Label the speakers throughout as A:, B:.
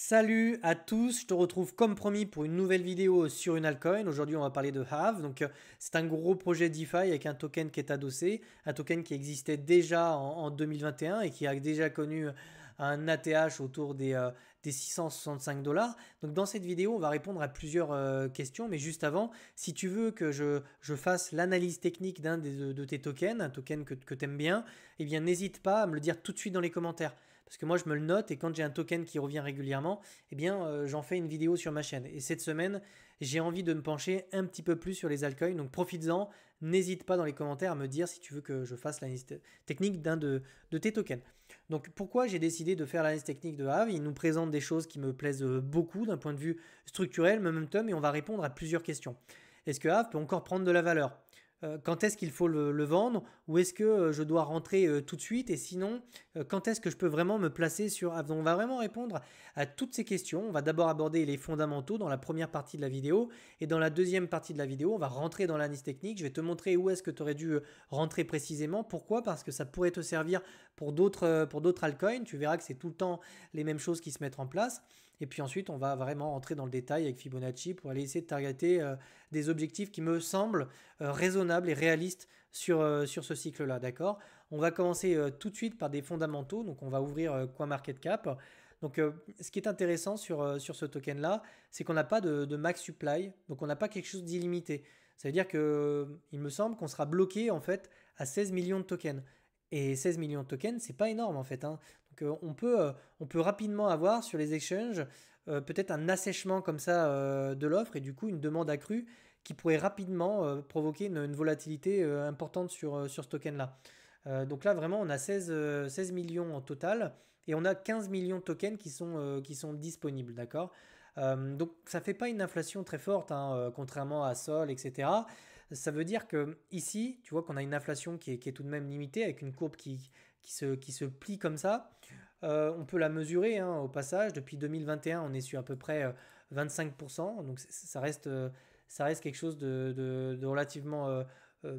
A: Salut à tous, je te retrouve comme promis pour une nouvelle vidéo sur une altcoin. Aujourd'hui, on va parler de Have. C'est un gros projet DeFi avec un token qui est adossé, un token qui existait déjà en 2021 et qui a déjà connu un ATH autour des 665 dollars. Donc, dans cette vidéo, on va répondre à plusieurs questions. Mais juste avant, si tu veux que je fasse l'analyse technique d'un de tes tokens, un token que tu aimes bien, eh bien, n'hésite pas à me le dire tout de suite dans les commentaires. Parce que moi, je me le note et quand j'ai un token qui revient régulièrement, eh bien, j'en fais une vidéo sur ma chaîne. Et cette semaine, j'ai envie de me pencher un petit peu plus sur les altcoins. Donc, profites-en. N'hésite pas dans les commentaires à me dire si tu veux que je fasse l'analyse technique d'un de tes tokens. Donc, pourquoi j'ai décidé de faire l'analyse technique de Have? Il nous présente des choses qui me plaisent beaucoup d'un point de vue structurel, momentum, et on va répondre à plusieurs questions. Est-ce que Have peut encore prendre de la valeur? Quand est-ce qu'il faut le vendre, ou est-ce que je dois rentrer tout de suite, et sinon quand est-ce que je peux vraiment me placer sur Aave? Donc on va vraiment répondre à toutes ces questions. On va d'abord aborder les fondamentaux dans la première partie de la vidéo, et dans la deuxième partie de la vidéo on va rentrer dans l'analyse technique. Je vais te montrer où est-ce que tu aurais dû rentrer précisément. Pourquoi? Parce que ça pourrait te servir pour d'autres altcoins. Tu verras que c'est tout le temps les mêmes choses qui se mettent en place. Et puis ensuite, on va vraiment rentrer dans le détail avec Fibonacci pour aller essayer de targeter des objectifs qui me semblent raisonnables et réalistes sur ce cycle-là, d'accord? On va commencer tout de suite par des fondamentaux. Donc, on va ouvrir CoinMarketCap. Donc, ce qui est intéressant sur ce token-là, c'est qu'on n'a pas de max supply. Donc, on n'a pas quelque chose d'illimité. Ça veut dire que, il me semble qu'on sera bloqué en fait à 16 millions de tokens. Et 16 millions de tokens, c'est pas énorme en fait, hein. Donc, on peut rapidement avoir sur les exchanges peut-être un assèchement comme ça de l'offre et du coup une demande accrue qui pourrait rapidement provoquer une volatilité importante sur ce token-là. Donc là, vraiment, on a 16 millions en total et on a 15 millions de tokens qui sont disponibles, d'accord? Donc ça ne fait pas une inflation très forte, hein, contrairement à Sol, etc. Ça veut dire que ici, tu vois qu'on a une inflation qui est tout de même limitée avec une courbe qui se plie comme ça. On peut la mesurer hein, au passage. Depuis 2021, on est sur à peu près 25%. Donc ça reste quelque chose de relativement euh,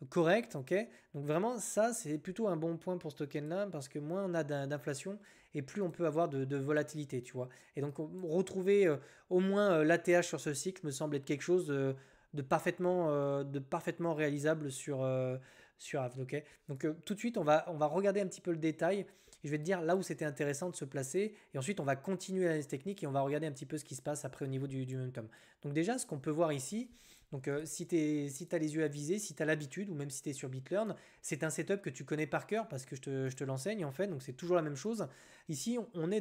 A: correct. Ok. Donc vraiment, ça, c'est plutôt un bon point pour ce token-là parce que moins on a d'inflation et plus on peut avoir de volatilité, tu vois. Et donc, retrouver au moins l'ATH sur ce cycle me semble être quelque chose de parfaitement réalisable sur Aave. Ok. Donc, tout de suite, on va regarder un petit peu le détail. Et je vais te dire là où c'était intéressant de se placer. Et ensuite, on va continuer l'analyse technique et on va regarder un petit peu ce qui se passe après au niveau du momentum. Donc déjà, ce qu'on peut voir ici, donc si tu as les yeux avisés, si tu as l'habitude, ou même si tu es sur BitLearn, c'est un setup que tu connais par cœur parce que je te l'enseigne en fait. Donc c'est toujours la même chose. Ici, on a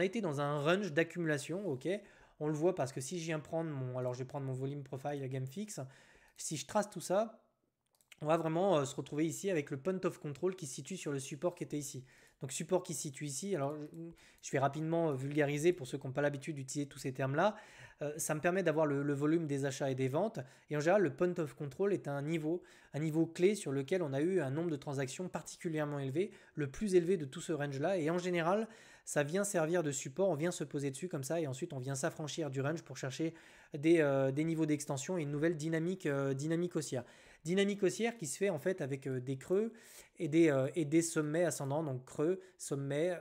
A: été dans un range d'accumulation, ok. On le voit parce que si je viens prendre alors je vais prendre mon volume profile, la gamme fixe. Si je trace tout ça, on va vraiment se retrouver ici avec le point of control qui se situe sur le support qui était ici. Donc support qui se situe ici, alors je vais rapidement vulgariser pour ceux qui n'ont pas l'habitude d'utiliser tous ces termes-là. Ça me permet d'avoir le volume des achats et des ventes. Et en général, le point of control est un niveau clé sur lequel on a eu un nombre de transactions particulièrement élevé, le plus élevé de tout ce range-là. Et en général, ça vient servir de support, on vient se poser dessus comme ça, et ensuite on vient s'affranchir du range pour chercher des niveaux d'extension et une nouvelle dynamique haussière. Dynamique haussière qui se fait en fait avec des creux et des sommets ascendants, donc creux, sommet.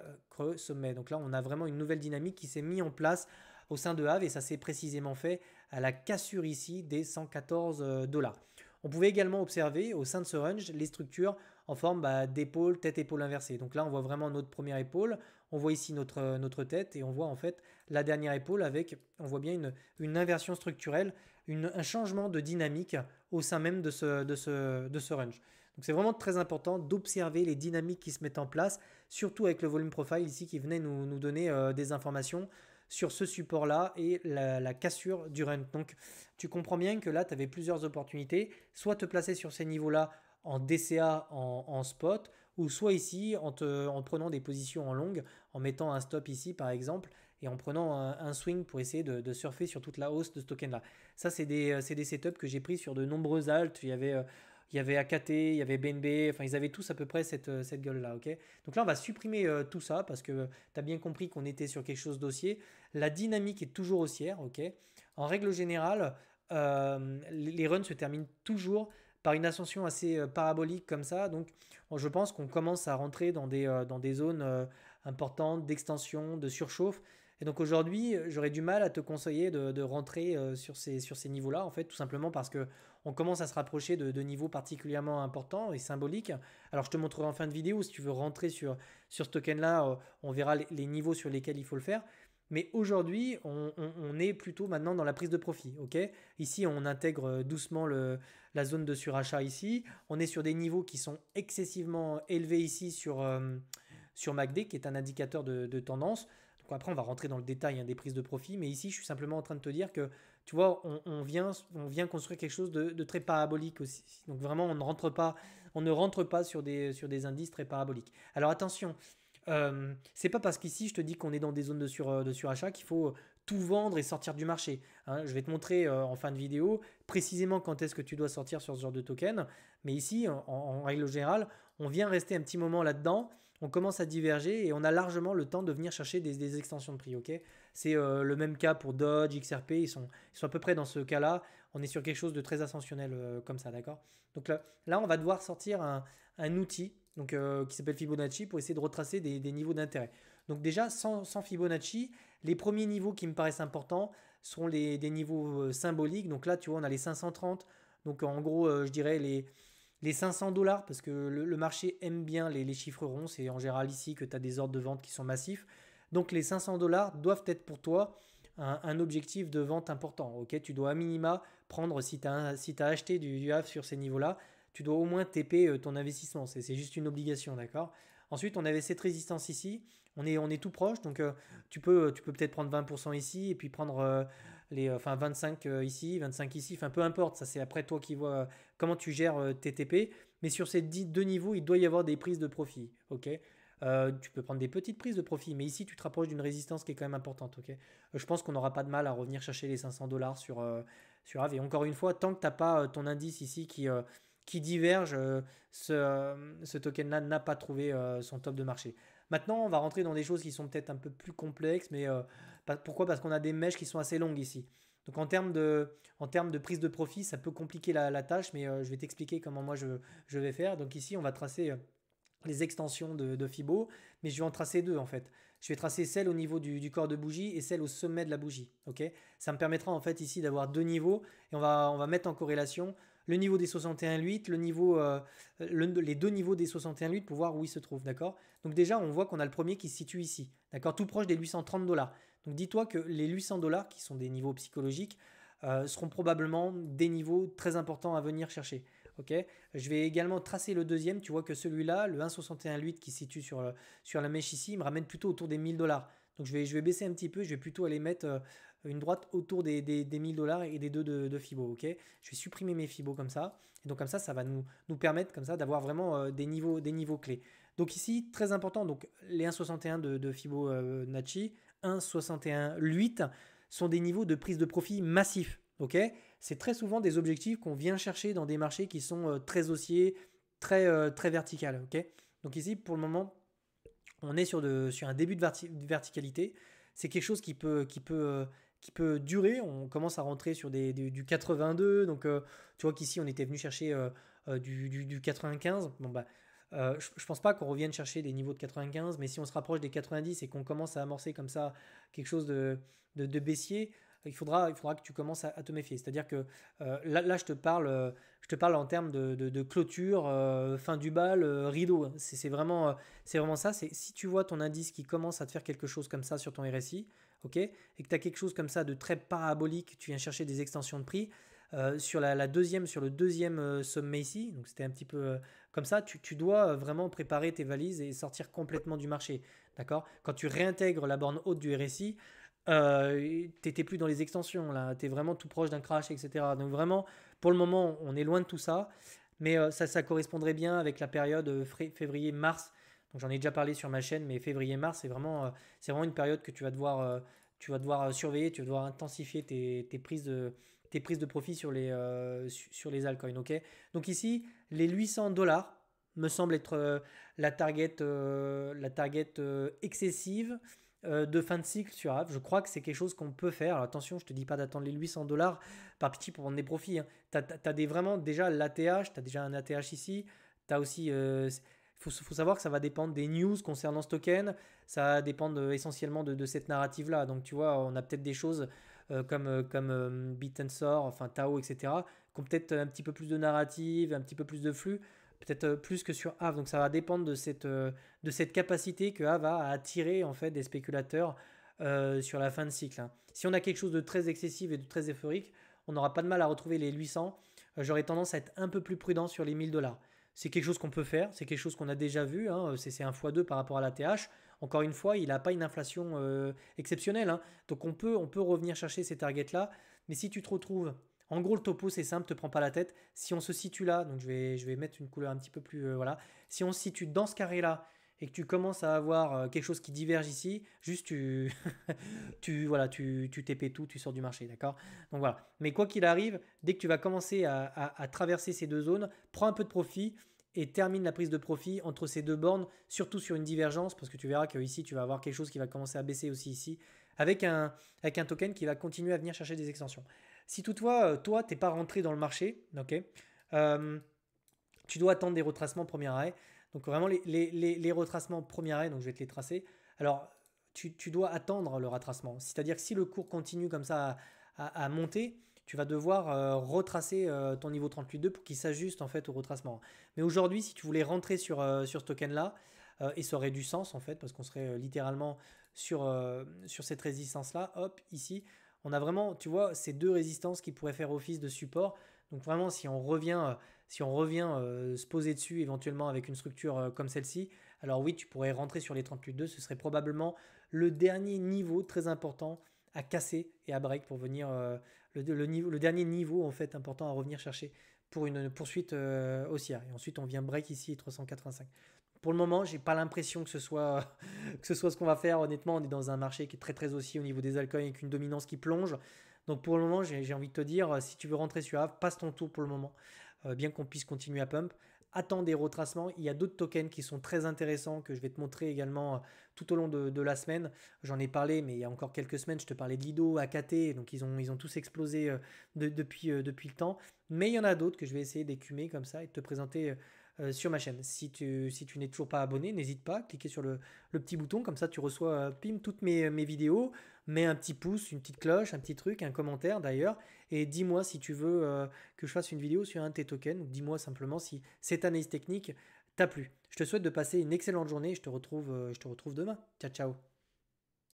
A: Donc là, on a vraiment une nouvelle dynamique qui s'est mise en place au sein de Have et ça s'est précisément fait à la cassure ici des 114 dollars. On pouvait également observer au sein de ce range les structures en forme d'épaule, tête-épaule inversée. Donc là, on voit vraiment notre première épaule, on voit ici notre tête et on voit en fait la dernière épaule avec, on voit bien une inversion structurelle, un changement de dynamique au sein même de ce range. Donc c'est vraiment très important d'observer les dynamiques qui se mettent en place, surtout avec le volume profile ici qui venait nous donner des informations sur ce support-là et la cassure du run. Donc tu comprends bien que là, tu avais plusieurs opportunités, soit te placer sur ces niveaux-là en DCA en spot, ou soit ici en prenant des positions en longue, en mettant un stop ici par exemple, et en prenant un swing pour essayer de surfer sur toute la hausse de ce token-là. Ça, c'est des setups que j'ai pris sur de nombreux alts. Il y avait AKT, il y avait BNB, enfin ils avaient tous à peu près cette gueule-là, ok. Donc là, on va supprimer tout ça parce que tu as bien compris qu'on était sur quelque chose d'haussier. La dynamique est toujours haussière, ok. En règle générale, les runs se terminent toujours par une ascension assez parabolique comme ça. Donc je pense qu'on commence à rentrer dans des zones importantes d'extension, de surchauffe. Et donc aujourd'hui, j'aurais du mal à te conseiller de rentrer sur ces niveaux-là, en fait, tout simplement parce que on commence à se rapprocher de niveaux particulièrement importants et symboliques. Alors je te montrerai en fin de vidéo, si tu veux rentrer sur ce token-là, on verra les niveaux sur lesquels il faut le faire. Mais aujourd'hui, on est plutôt maintenant dans la prise de profit. Ok, ici, on intègre doucement la zone de surachat ici. On est sur des niveaux qui sont excessivement élevés ici sur MACD, qui est un indicateur de tendance. Donc après, on va rentrer dans le détail, hein, des prises de profit. Mais ici, je suis simplement en train de te dire que, tu vois, on vient construire quelque chose de très parabolique aussi. Donc vraiment, on ne rentre pas sur des indices très paraboliques. Alors attention, c'est pas parce qu'ici je te dis qu'on est dans des zones de surachat qu'il faut tout vendre et sortir du marché, hein. Je vais te montrer en fin de vidéo précisément quand est-ce que tu dois sortir sur ce genre de token. Mais ici, en règle générale, on vient rester un petit moment là-dedans, on commence à diverger et on a largement le temps de venir chercher des extensions de prix. Ok, c'est le même cas pour Dodge, XRP, ils sont à peu près dans ce cas-là. On est sur quelque chose de très ascensionnel comme ça, d'accord? Donc là, on va devoir sortir un outil donc, qui s'appelle Fibonacci pour essayer de retracer des niveaux d'intérêt. Donc déjà, sans Fibonacci, les premiers niveaux qui me paraissent importants seront des niveaux symboliques. Donc là, tu vois, on a les 530. Donc en gros, je dirais les 500 dollars, parce que le marché aime bien les chiffres ronds. C'est en général ici que tu as des ordres de vente qui sont massifs. Donc les 500 dollars doivent être pour toi un objectif de vente important. Ok, tu dois à minima prendre, si tu as acheté du HAF sur ces niveaux-là, tu dois au moins TP ton investissement. C'est juste une obligation, d'accord? Ensuite, on avait cette résistance ici. On est tout proche, donc tu peux peut-être prendre 20% ici et puis prendre 25 ici, 25 ici, enfin peu importe, ça c'est après toi qui vois comment tu gères tes TP. Mais sur ces deux niveaux, il doit y avoir des prises de profit, ok? Tu peux prendre des petites prises de profit, mais ici tu te rapproches d'une résistance qui est quand même importante, ok? Je pense qu'on n'aura pas de mal à revenir chercher les 500 dollars sur AV. Et encore une fois, tant que tu n'as pas ton indice ici qui diverge, ce token-là n'a pas trouvé son top de marché. Maintenant, on va rentrer dans des choses qui sont peut-être un peu plus complexes, mais pourquoi? Parce qu'on a des mèches qui sont assez longues ici. Donc en termes de prise de profit, ça peut compliquer la tâche, mais je vais t'expliquer comment moi je vais faire. Donc ici, on va tracer les extensions de Fibo, mais je vais en tracer deux en fait. Je vais tracer celle au niveau du corps de bougie et celle au sommet de la bougie. Ok, ça me permettra en fait ici d'avoir deux niveaux et on va mettre en corrélation le niveau des 61,8, les deux niveaux des 61,8 pour voir où ils se trouvent. D'accord. Donc déjà, on voit qu'on a le premier qui se situe ici. D'accord, tout proche des 830 dollars. Donc dis-toi que les 800 dollars, qui sont des niveaux psychologiques, seront probablement des niveaux très importants à venir chercher. Ok, je vais également tracer le deuxième. Tu vois que celui-là, le 1,61,8 qui se situe sur la mèche ici, il me ramène plutôt autour des 1000 dollars. Donc je vais baisser un petit peu, je vais plutôt aller mettre une droite autour des 1000 dollars et des deux de Fibo. Ok, je vais supprimer mes Fibo comme ça. Et donc comme ça va nous permettre comme ça d'avoir vraiment des niveaux clés. Donc ici, très important, donc les 1,61 de Fibonacci, 1,61,8 sont des niveaux de prise de profit massifs. Ok, c'est très souvent des objectifs qu'on vient chercher dans des marchés qui sont très haussiers, très vertical. Okay, donc ici, pour le moment, on est sur un début de verticalité. C'est quelque chose qui peut durer. On commence à rentrer sur du 82. Donc, tu vois qu'ici, on était venu chercher du 95. Bon, bah, je ne pense pas qu'on revienne chercher des niveaux de 95, mais si on se rapproche des 90 et qu'on commence à amorcer comme ça quelque chose de baissier, il faudra que tu commences à te méfier. C'est-à-dire que là, je te parle en termes de clôture, fin du bal, rideau. C'est vraiment ça. Si tu vois ton indice qui commence à te faire quelque chose comme ça sur ton RSI, ok, et que tu as quelque chose comme ça de très parabolique, tu viens chercher des extensions de prix. Sur le deuxième sommet ici, donc c'était un petit peu comme ça, tu dois vraiment préparer tes valises et sortir complètement du marché. D'accord. Quand tu réintègres la borne haute du RSI, t'étais plus dans les extensions là, t'es vraiment tout proche d'un crash, etc. Donc vraiment, pour le moment, on est loin de tout ça, mais ça correspondrait bien avec la période février-mars. Donc j'en ai déjà parlé sur ma chaîne, mais février-mars, c'est vraiment une période que tu vas devoir surveiller, tu vas devoir intensifier tes prises de profit sur les altcoins. Ok. Donc ici, les 800 dollars me semble être la target excessive de fin de cycle sur Aave. Je crois que c'est quelque chose qu'on peut faire. Alors attention, je ne te dis pas d'attendre les 800 dollars par pitié pour prendre des profits, hein. Tu as vraiment déjà l'ATH, tu as déjà un ATH ici. Tu as aussi faut savoir que ça va dépendre des news concernant ce token, ça va dépendre essentiellement de cette narrative-là. Donc tu vois, on a peut-être des choses comme Bit&Sor, enfin Tao, etc., qui ont peut-être un petit peu plus de narrative, un petit peu plus de flux, peut-être plus que sur Aave. Donc ça va dépendre de cette capacité que Aave a à attirer en fait des spéculateurs sur la fin de cycle, hein. Si on a quelque chose de très excessif et de très euphorique, on n'aura pas de mal à retrouver les 800. J'aurais tendance à être un peu plus prudent sur les 1000 $. C'est quelque chose qu'on peut faire, c'est quelque chose qu'on a déjà vu, hein, c'est un x2 par rapport à la TH. Encore une fois, il n'a pas une inflation exceptionnelle, hein, donc on peut revenir chercher ces targets-là. Mais si tu te retrouves, en gros le topo c'est simple, te prends pas la tête. Si on se situe là, donc je vais mettre une couleur un petit peu plus, voilà. Si on se situe dans ce carré-là et que tu commences à avoir quelque chose qui diverge ici, juste voilà, tu TP tout, tu sors du marché, d'accord? Donc voilà. Mais quoi qu'il arrive, dès que tu vas commencer à traverser ces deux zones, prends un peu de profit et termine la prise de profit entre ces deux bornes, surtout sur une divergence, parce que tu verras que ici tu vas avoir quelque chose qui va commencer à baisser aussi ici, avec un token qui va continuer à venir chercher des extensions. Si toutefois, toi, tu n'es pas rentré dans le marché, ok, euh, tu dois attendre des retracements premier arrêt. Donc vraiment les retracements premier arrêt, donc je vais te les tracer. Alors tu dois attendre le retracement. C'est-à-dire que si le cours continue comme ça à monter, tu vas devoir retracer ton niveau 38.2 pour qu'il s'ajuste en fait au retracement. Mais aujourd'hui, si tu voulais rentrer sur ce token-là, et ça aurait du sens en fait, parce qu'on serait littéralement sur cette résistance-là, hop, ici, on a vraiment, tu vois, ces deux résistances qui pourraient faire office de support. Donc vraiment, si on revient se poser dessus éventuellement avec une structure comme celle-ci, alors oui, tu pourrais rentrer sur les 38.2, ce serait probablement le dernier niveau très important à casser et à break pour venir le dernier niveau en fait important à revenir chercher pour une poursuite haussière. Et ensuite on vient break ici 385. Pour le moment, j'ai pas l'impression que ce soit que ce soit ce qu'on va faire. Honnêtement, on est dans un marché qui est très très haussier au niveau des altcoins avec une dominance qui plonge. Donc pour le moment, j'ai envie de te dire, si tu veux rentrer sur Aave, passe ton tour pour le moment, bien qu'on puisse continuer à pump. Attends des retracements. Il y a d'autres tokens qui sont très intéressants que je vais te montrer également tout au long de la semaine. J'en ai parlé, mais il y a encore quelques semaines, je te parlais de Lido, AKT, donc ils ont tous explosé depuis le temps. Mais il y en a d'autres que je vais essayer d'écumer comme ça et de te présenter sur ma chaîne. Si tu n'es toujours pas abonné, n'hésite pas, cliquez sur le petit bouton, comme ça tu reçois pim, toutes mes vidéos, mets un petit pouce, une petite cloche, un petit truc, un commentaire d'ailleurs, et dis-moi si tu veux que je fasse une vidéo sur un de tes tokens, ou dis-moi simplement si cette analyse technique t'a plu. Je te souhaite de passer une excellente journée et je te retrouve demain. Ciao, ciao.